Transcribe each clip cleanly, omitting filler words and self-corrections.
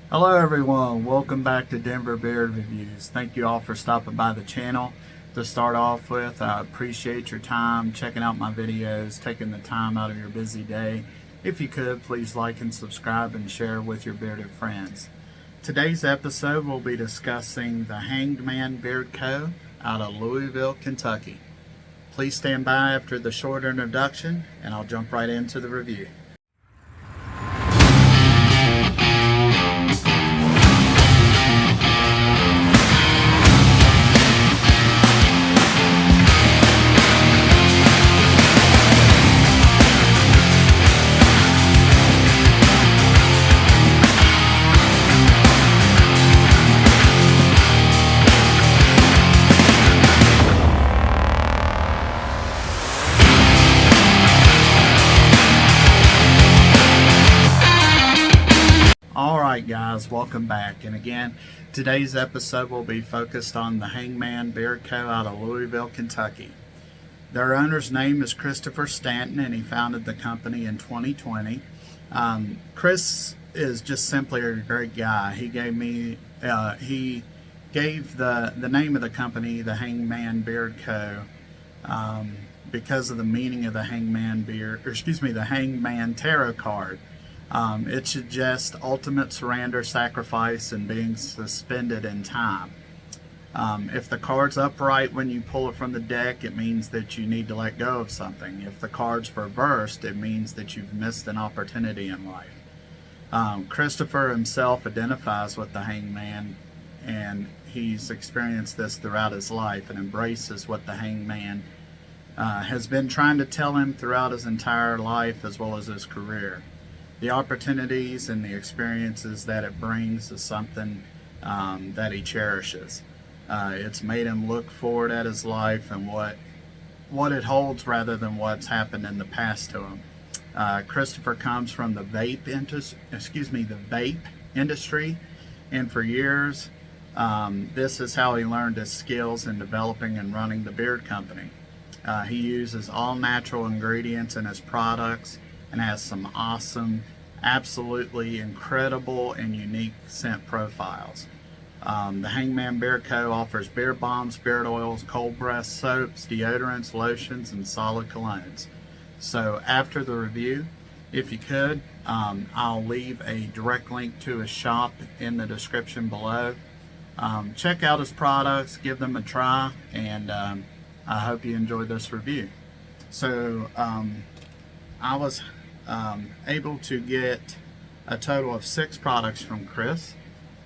Hello everyone, welcome back to Denver Beard Reviews. Thank you all for stopping by the channel. To start off with, I appreciate your time checking out my videos, taking the time out of your busy day. If you could, please like and subscribe and share with your bearded friends. Today's episode will be discussing the Hanged Man Beard Co. out of Louisville, Kentucky. Please stand by after the short introduction and I'll jump right into the review. Alright guys, welcome back, and again, today's episode will be focused on the Hanged Man Beard Co. out of Louisville, Kentucky. Their owner's name is Christopher Stanton, and he founded the company in 2020. Chris is just simply a great guy. He gave the name of the company the Hanged Man Beard Co. Because of the meaning of the Hangman the Hangman Tarot card. It suggests ultimate surrender, sacrifice, and being suspended in time. If the card's upright when you pull it from the deck, it means that you need to let go of something. If the card's reversed, it means that you've missed an opportunity in life. Christopher himself identifies with the Hangman, and he's experienced this throughout his life and embraces what the Hangman has been trying to tell him throughout his entire life as well as his career. The opportunities and the experiences that it brings is something that he cherishes. It's made him look forward at his life and what it holds rather than what's happened in the past to him. Christopher comes from the vape industry, and for years, this is how he learned his skills in developing and running the beard company. He uses all natural ingredients in his products and has some awesome, absolutely incredible and unique scent profiles. The Hangman Beard Co. offers beard balms, beard oils, cold breath soaps, deodorants, lotions, and solid colognes. So after the review, if you could, I'll leave a direct link to his shop in the description below. Check out his products, give them a try, and I hope you enjoyed this review. So I was able to get a total of 6 products from Chris,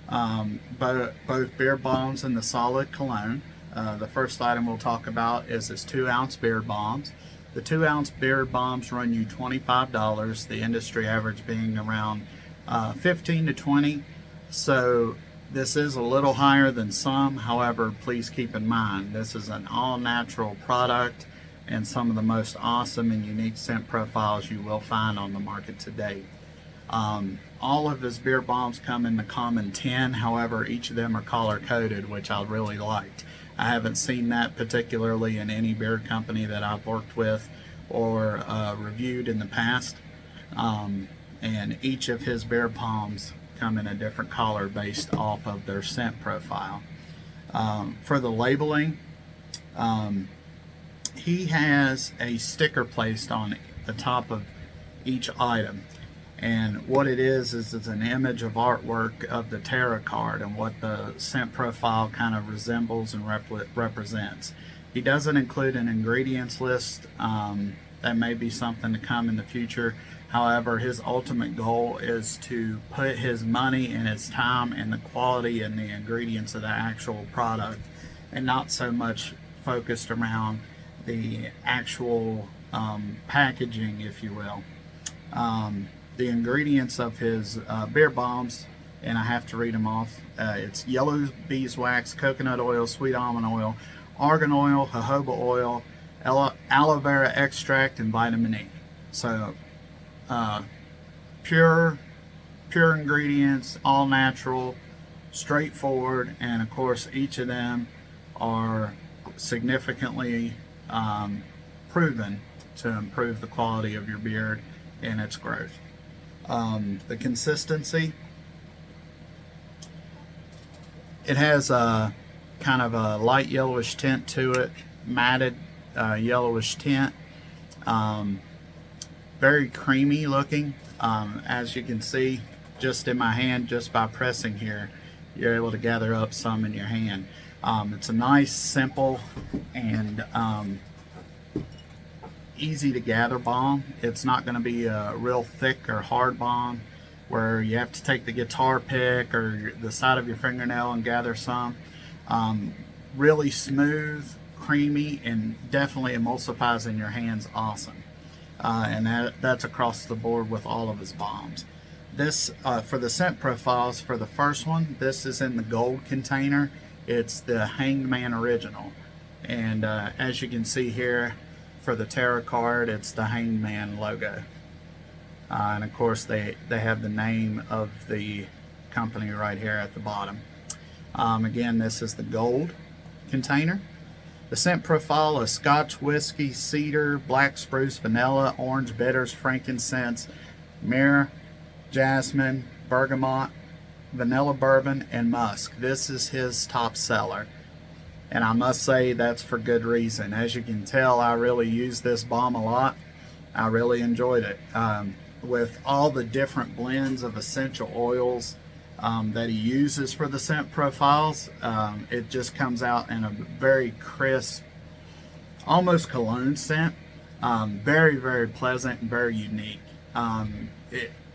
both beard balms and the solid cologne. The first item we'll talk about is his 2-ounce beard balms. The 2-ounce beard balms run you $25, the industry average being around $15 to $20. So this is a little higher than some. However, please keep in mind this is an all-natural product and some of the most awesome and unique scent profiles you will find on the market today. All of his beard balms come in the common tin, however each of them are color coded, which I really liked. I haven't seen that particularly in any beard company that I've worked with or reviewed in the past. And each of his beard balms come in a different color based off of their scent profile. For the labeling, he has a sticker placed on the top of each item, and what it is it's an image of artwork of the tarot card and what the scent profile kind of resembles and represents. He doesn't include an ingredients list. That may be something to come in the future. However, his ultimate goal is to put his money and his time and the quality and the ingredients of the actual product, and not so much focused around the actual packaging, if you will. The ingredients of his beard balms, and I have to read them off. It's yellow beeswax, coconut oil, sweet almond oil, argan oil, jojoba oil, aloe vera extract, and vitamin E. So pure ingredients, all natural, straightforward, and of course each of them are significantly proven to improve the quality of your beard and its growth. The consistency, It has a kind of a light yellowish tint to it, matted yellowish tint. Very creamy looking. As you can see just in my hand, just by pressing here, you're able to gather up some in your hand. It's a nice, simple, and easy to gather balm. It's not going to be a real thick or hard balm where you have to take the guitar pick or the side of your fingernail and gather some. Really smooth, creamy, and definitely emulsifies in your hands awesome. And that's across the board with all of his balms. This, for the scent profiles, for the first one, this is in the gold container. It's the Hanged Man Original. And as you can see here, for the tarot card, it's the Hanged Man logo. And of course, they have the name of the company right here at the bottom. Again, this is the gold container. The scent profile is Scotch whiskey, cedar, black spruce, vanilla, orange bitters, frankincense, myrrh, jasmine, bergamot, vanilla bourbon, and musk. This is his top seller, and I must say that's for good reason. As you can tell, I really use this balm a lot. I really enjoyed it. With all the different blends of essential oils that he uses for the scent profiles, it just comes out in a very crisp, almost cologne scent. Very, very pleasant and very unique.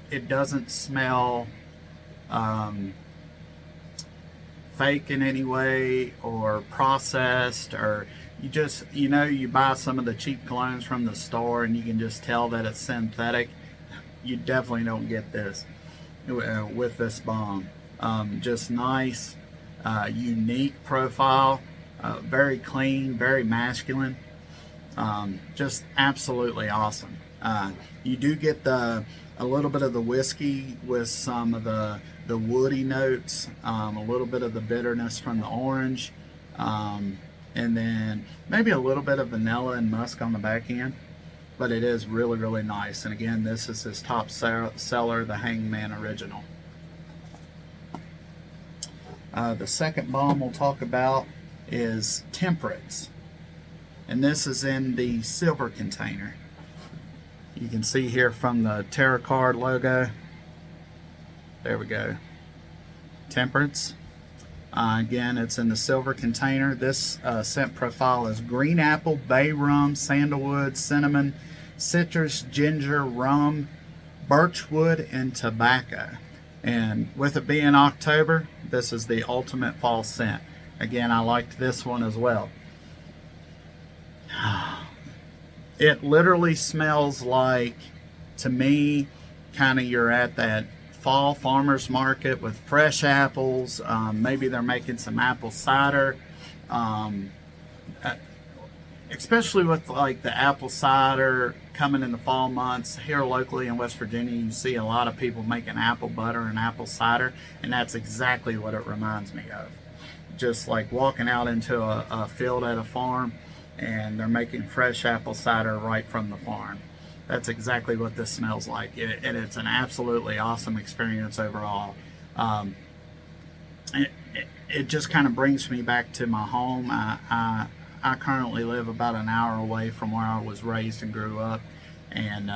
It doesn't smell fake in any way or processed, or you buy some of the cheap colognes from the store and you can just tell that it's synthetic. You definitely don't get this with this balm. Just nice, unique profile, very clean, very masculine, just absolutely awesome. You do get a little bit of the whiskey with some of the woody notes, a little bit of the bitterness from the orange, and then maybe a little bit of vanilla and musk on the back end. But it is really, really nice. And again, this is his top seller, the Hanged Man Original. The second balm we'll talk about is Temperance. And this is in the silver container. You can see here from the tarot card logo. There we go. Temperance. Again, it's in the silver container. This scent profile is green apple, bay rum, sandalwood, cinnamon, citrus, ginger, rum, birchwood, and tobacco. And with it being October, this is the ultimate fall scent. Again, I liked this one as well. It literally smells like, to me, kind of you're at that fall farmer's market with fresh apples. Maybe they're making some apple cider. Especially with like the apple cider coming in the fall months. Here locally in West Virginia, you see a lot of people making apple butter and apple cider, and that's exactly what it reminds me of. Just like walking out into a field at a farm and they're making fresh apple cider right from the farm. That's exactly what this smells like, and it's an absolutely awesome experience overall. It just kind of brings me back to my home. I currently live about an hour away from where I was raised and grew up, and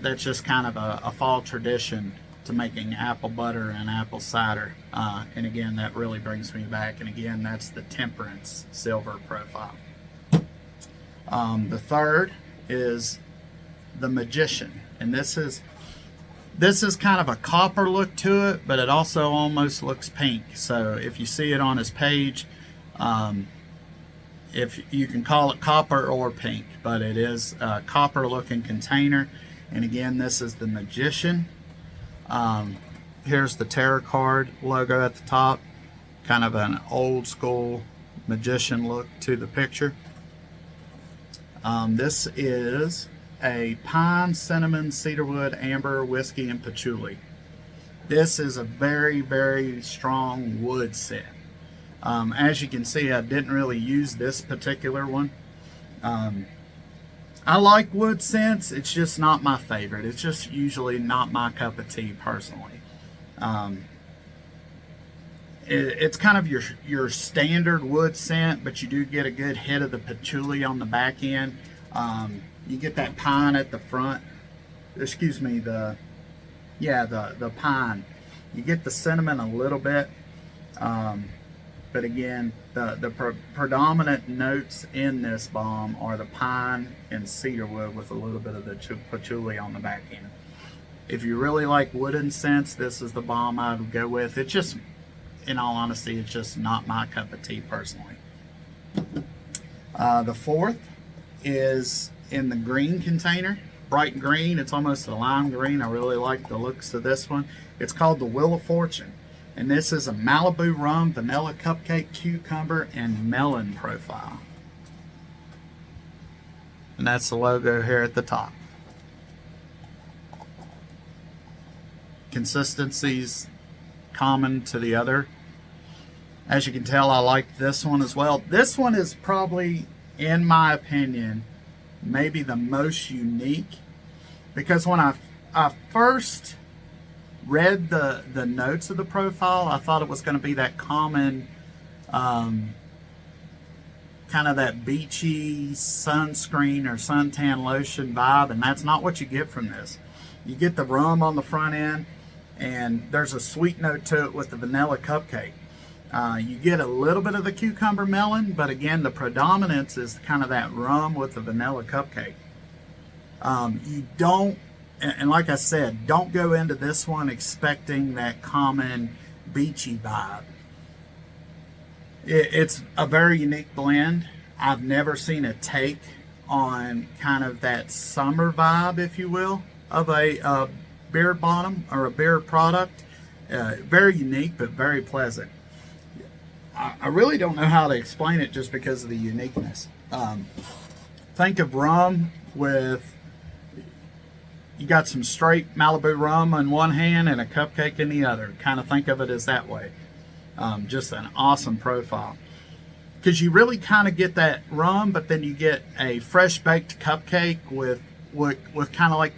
that's just kind of a fall tradition to making apple butter and apple cider. And again, that really brings me back. And again, that's the Temperance silver profile. The third is the Magician, and this is kind of a copper look to it, but it also almost looks pink. So if you see it on his page, if you can call it copper or pink, but it is a copper looking container. And again, this is the Magician. Here's the tarot card logo at the top, kind of an old school magician look to the picture. This is a pine, cinnamon, cedarwood, amber, whiskey, and patchouli. This is a very, very strong wood scent. As you can see, I didn't really use this particular one. I like wood scents. It's just not my favorite. It's just usually not my cup of tea personally. It's kind of your standard wood scent, but you do get a good hit of the patchouli on the back end. You get that pine at the front. Excuse me, the pine. You get the cinnamon a little bit, but again, the predominant notes in this balm are the pine and cedarwood with a little bit of the patchouli on the back end. If you really like wooden scents, this is the balm I would go with. It's just, in all honesty, it's just not my cup of tea personally. The fourth is in the green container, bright green. It's almost a lime green. I really like the looks of this one. It's called the Wheel of Fortune, and this is a Malibu rum, vanilla cupcake, cucumber, and melon profile. And that's the logo here at the top. Consistency's common to the other. As you can tell, I like this one as well. This one is probably, in my opinion, maybe the most unique, because when I first read the notes of the profile, I thought it was going to be that common kind of that beachy sunscreen or suntan lotion vibe, and that's not what you get from this. You get the rum on the front end, and there's a sweet note to it with the vanilla cupcake. You get a little bit of the cucumber melon, but again, the predominance is kind of that rum with the vanilla cupcake. You don't, and like I said, don't go into this one expecting that common beachy vibe. It's a very unique blend. I've never seen a take on kind of that summer vibe, if you will, of a beard bottom or a beard product. Very unique, but very pleasant. I really don't know how to explain it just because of the uniqueness. Think of rum with, you got some straight Malibu rum in one hand and a cupcake in the other. Kind of think of it as that way. Just an awesome profile. Because you really kind of get that rum, but then you get a fresh baked cupcake with kind of like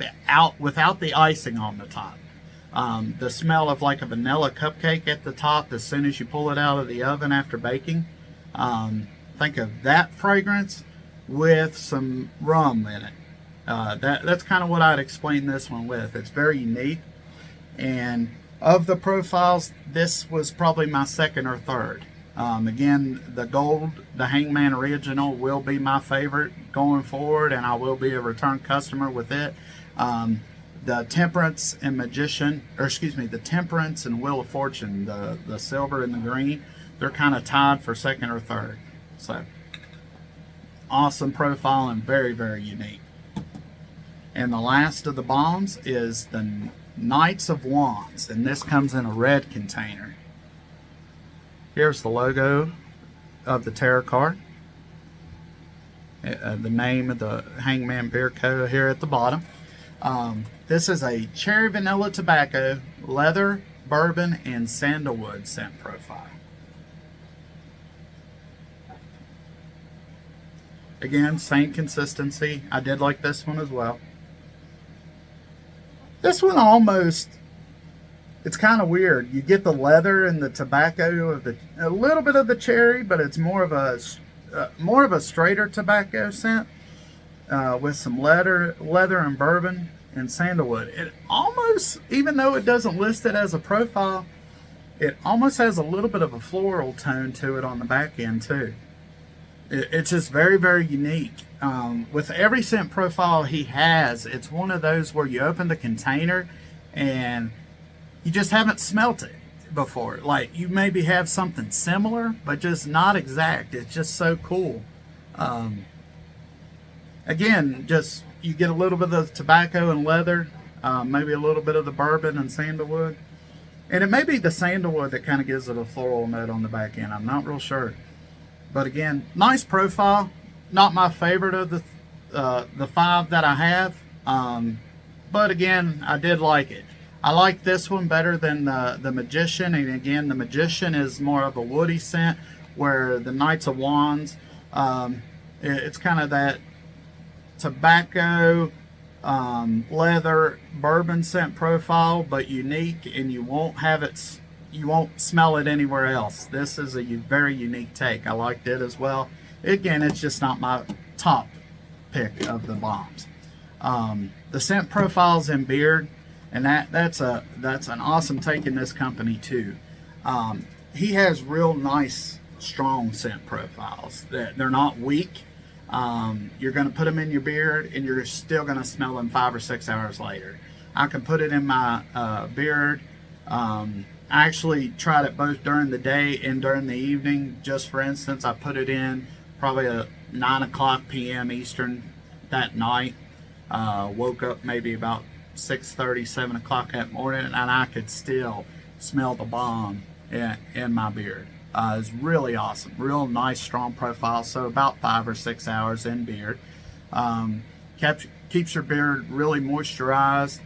without the icing on the top. The smell of like a vanilla cupcake at the top as soon as you pull it out of the oven after baking. Think of that fragrance with some rum in it. That's kind of what I'd explain this one with. It's very unique, and of the profiles, this was probably my second or third. Again, the gold, the Hangman original, will be my favorite going forward, and I will be a return customer with it. The Temperance and the Temperance and Wheel of Fortune, the silver and the green, they're kind of tied for second or third. So, awesome profile and very, very unique. And the last of the balms is the Knights of Wands, and this comes in a red container. Here's the logo of the tarot card. The name of the Hangman Beard Co. here at the bottom. This is a cherry vanilla tobacco, leather, bourbon, and sandalwood scent profile. Again, same consistency. I did like this one as well. This one almost, it's kind of weird. You get the leather and the tobacco of a little bit of the cherry, but it's more of a straighter tobacco scent with some leather and bourbon and sandalwood. It almost, even though it doesn't list it as a profile, it almost has a little bit of a floral tone to it on the back end too. It's just very, very unique. With every scent profile he has, it's one of those where you open the container and you just haven't smelt it before. Like, you maybe have something similar, but just not exact. It's just so cool. Again, just you get a little bit of the tobacco and leather, maybe a little bit of the bourbon and sandalwood. And it may be the sandalwood that kind of gives it a floral note on the back end. I'm not real sure. But again, nice profile. Not my favorite of the five that I have. But again, I did like it. I like this one better than the Magician. And again, the Magician is more of a woody scent, where the Knights of Wands, it's kind of that tobacco, leather, bourbon scent profile, but unique, and you won't have it you won't smell it anywhere else. This is a very unique take. I liked it as well. Again, it's just not my top pick of the bombs. The scent profiles in beard, and that's an awesome take in this company too. He has real nice, strong scent profiles. They're not weak. You're going to put them in your beard, and you're still going to smell them 5 or 6 hours later. I can put it in my beard. I actually tried it both during the day and during the evening. Just for instance, I put it in probably at 9 o'clock p.m. Eastern that night. Woke up maybe about 6:30, 7 o'clock that morning, and I could still smell the balm in my beard. It's really awesome. Real nice, strong profile. So about 5 or 6 hours in beard. Keeps your beard really moisturized.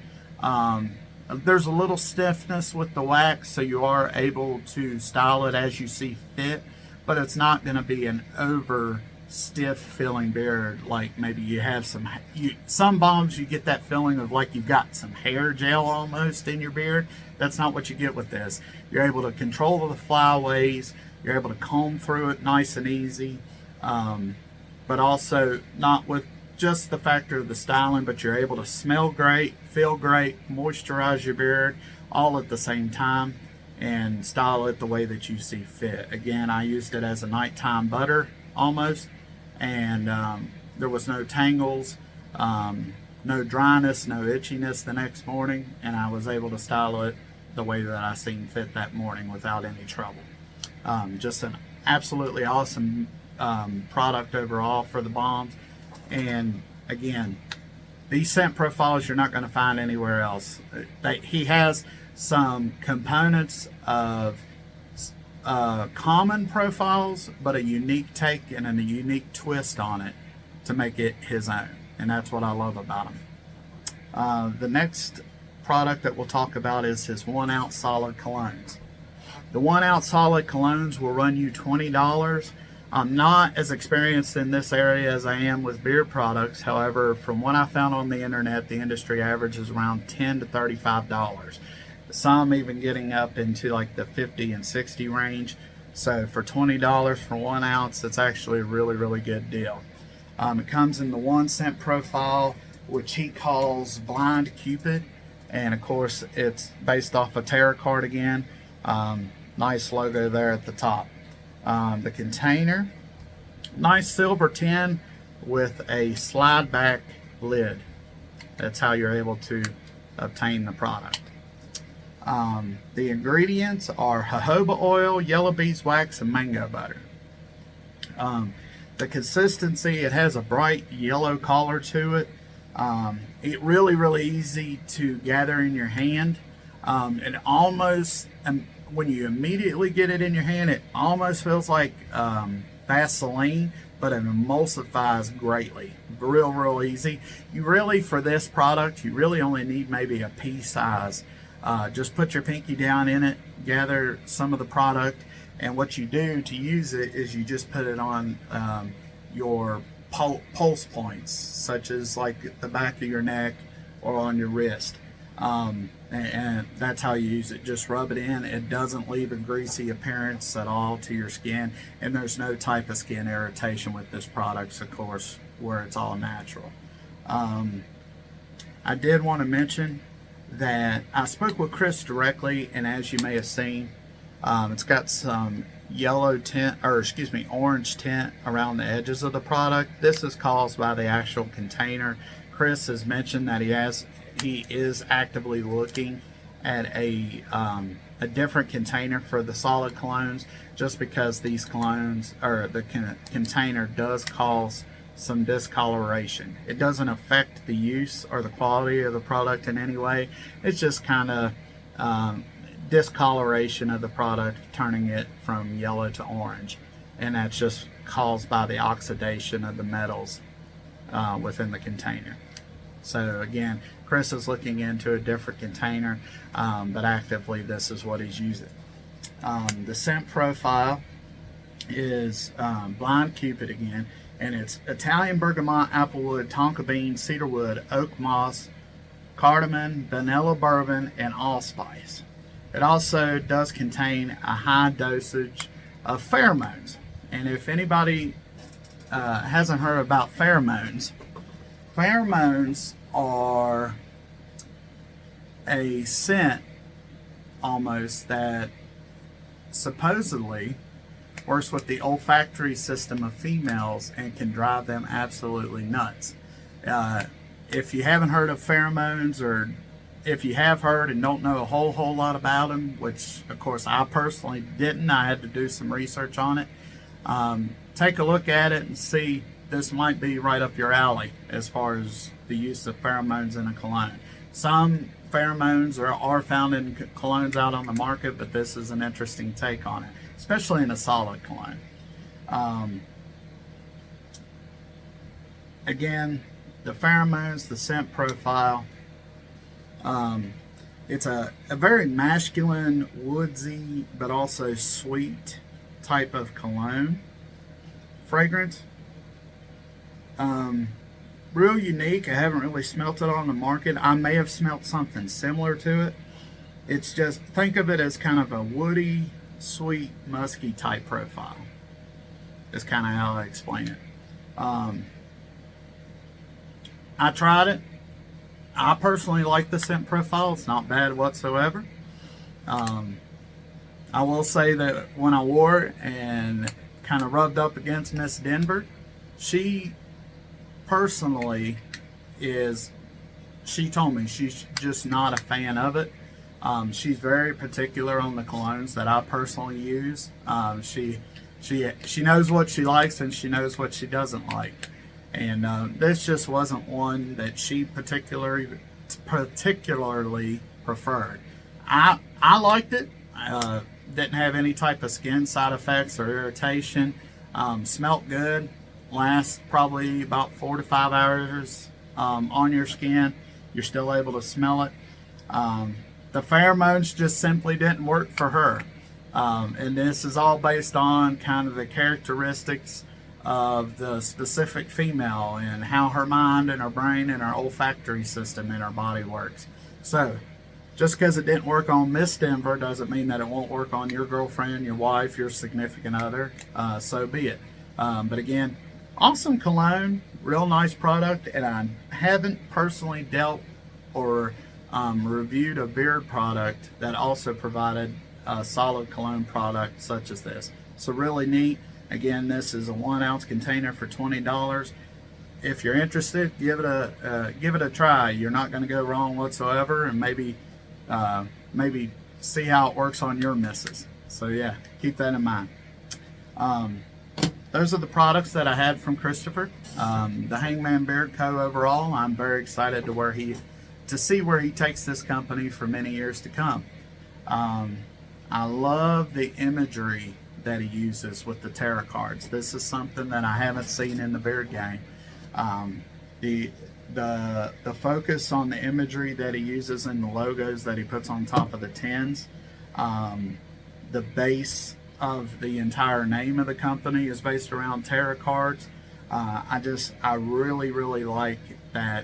There's a little stiffness with the wax, so you are able to style it as you see fit, but it's not going to be an over stiff feeling beard like maybe you have some balms. You get that feeling of like you've got some hair gel almost in your beard. That's not what you get with this. You're able to control the flyaways. You're able to comb through it nice and easy, but also not with just the factor of the styling, but you're able to smell great, feel great, moisturize your beard all at the same time, and style it the way that you see fit. Again, I used it as a nighttime butter almost, and there was no tangles, no dryness, no itchiness the next morning, and I was able to style it the way that I seen fit that morning without any trouble. Just an absolutely awesome product overall for the balms. And again, these scent profiles you're not going to find anywhere else. He has some components of common profiles, but a unique take and a unique twist on it to make it his own. And that's what I love about him. The next product that we'll talk about is his 1 ounce solid colognes. The 1 ounce solid colognes will run you $20. I'm not as experienced in this area as I am with beard products. However, from what I found on the internet, the industry average is around $10 to $35. Some even getting up into like the $50 and $60 range. So for $20 for 1 ounce, it's actually a really, really good deal. It comes in the 1 cent profile, which he calls Blind Cupid. And of course, it's based off a tarot card again. Nice logo there at the top. The container, nice silver tin with a slide back lid. That's how you're able to obtain the product. The ingredients are jojoba oil, yellow beeswax, and mango butter. The consistency, it has a bright yellow color to it. It really easy to gather in your hand. It almost, when you immediately get it in your hand, it almost feels like Vaseline, but it emulsifies greatly. Real easy. You really, for this product, you really only need maybe a pea size. Just put your pinky down in it, gather some of the product, and what you do to use it is you just put it on your pulse points, such as like the back of your neck or on your wrist. And that's how you use it. Just rub it in. It doesn't leave a greasy appearance at all to your skin, and there's no type of skin irritation with this product, of course, where it's all natural. I did want to mention that I spoke with Chris directly, and as you may have seen, it's got some yellow tint, or excuse me, orange tint around the edges of the product. This is caused by the actual container. Chris has mentioned that he is actively looking at a different container for the solid colognes, just because these colognes, or the container, does cause some discoloration. It doesn't affect the use or the quality of the product in any way. It's just kind of discoloration of the product, turning it from yellow to orange, and that's just caused by the oxidation of the metals within the container. So again, Chris is looking into a different container, but actively this is what he's using. The scent profile is Blind Cupid again, and it's Italian bergamot, applewood, tonka bean, cedarwood, oak moss, cardamom, vanilla bourbon, and allspice. it also does contain a high dosage of pheromones. And if anybody hasn't heard about pheromones, pheromones are a scent almost that supposedly works with the olfactory system of females and can drive them absolutely nuts. If you haven't heard of pheromones, or if you have heard and don't know a whole lot about them, which of course I personally didn't, I had to do some research on it. Take a look at it and see. This might be right up your alley as far as the use of pheromones in a cologne. Some pheromones are found in colognes out on the market, but this is an interesting take on it, especially in a solid cologne. Again, the pheromones, the scent profile, it's a very masculine, woodsy, but also sweet type of cologne fragrance. Real unique. I haven't really smelt it on the market. I may have smelt something similar to it. It's just, think of it as kind of a woody, sweet, musky type profile. That's kind of how I explain it. I tried it. I personally like the scent profile. It's not bad whatsoever. I will say that when I wore it and kind of rubbed up against Miss Denver, she personally she told me she's just not a fan of it. She's very particular on the colognes that I personally use. She knows what she likes and she knows what she doesn't like. And this just wasn't one that she particularly preferred. I liked it. Didn't have any type of skin side effects or irritation. Smelt good. Lasts probably about 4 to 5 hours on your skin. You're still able to smell it. The pheromones just simply didn't work for her. And this is all based on kind of the characteristics of the specific female and how her mind and her brain and her olfactory system in her body works. So just because it didn't work on Miss Denver doesn't mean that it won't work on your girlfriend, your wife, your significant other. So be it. But again, awesome cologne, real nice product, and I haven't personally dealt or reviewed a beard product that also provided a solid cologne product such as this. So really neat. Again, this is a 1 ounce container for $20. If you're interested, give it a try. You're not going to go wrong whatsoever, and maybe see how it works on your missus. So yeah, keep that in mind. Those are the products that I had from Christopher. The Hangman Beard Co. overall, I'm very excited to see where he takes this company for many years to come. I love the imagery that he uses with the tarot cards. This is something that I haven't seen in the beard game. The focus on the imagery that he uses in the logos that he puts on top of the tins. The base of the entire name of the company is based around tarot cards. I really like that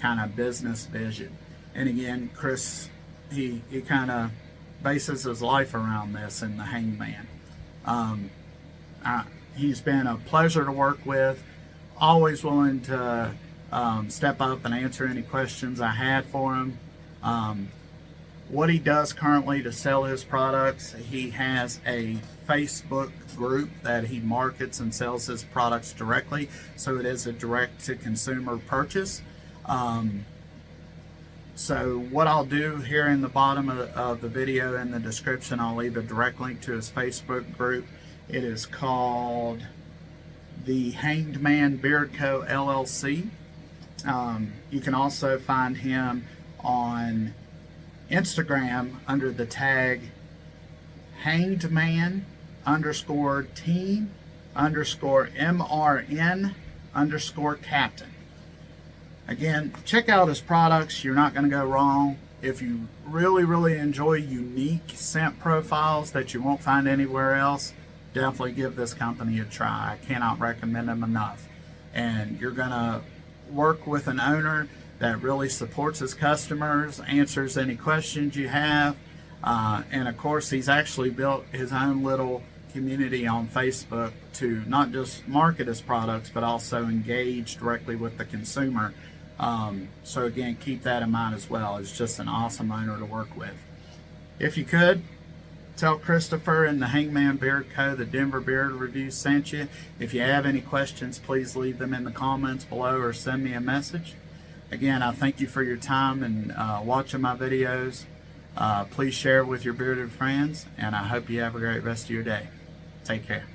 kind of business vision. And again, Chris, he kind of bases his life around this in the Hangman. He's been a pleasure to work with, always willing to step up and answer any questions I had for him. What he does currently to sell his products, he has a Facebook group that he markets and sells his products directly, so it is a direct-to-consumer purchase. So what I'll do here in the bottom of the video in the description, I'll leave a direct link to his Facebook group. It is called the Hanged Man Beard Co. LLC. You can also find him on Instagram under the tag hangedman_team_MRN_captain. Again, check out his products. You're not going to go wrong. If you really enjoy unique scent profiles that you won't find anywhere else, definitely give this company a try. I cannot recommend them enough. And you're going to work with an owner that really supports his customers, answers any questions you have. And of course, he's actually built his own little community on Facebook to not just market his products, but also engage directly with the consumer. So again, keep that in mind as well. It's just an awesome owner to work with. If you could, tell Christopher and the Hangman Beard Co., the Denver Beard Review, sent you. If you have any questions, please leave them in the comments below or send me a message. Again, I thank you for your time and watching my videos. Please share it with your bearded friends, and I hope you have a great rest of your day. Take care.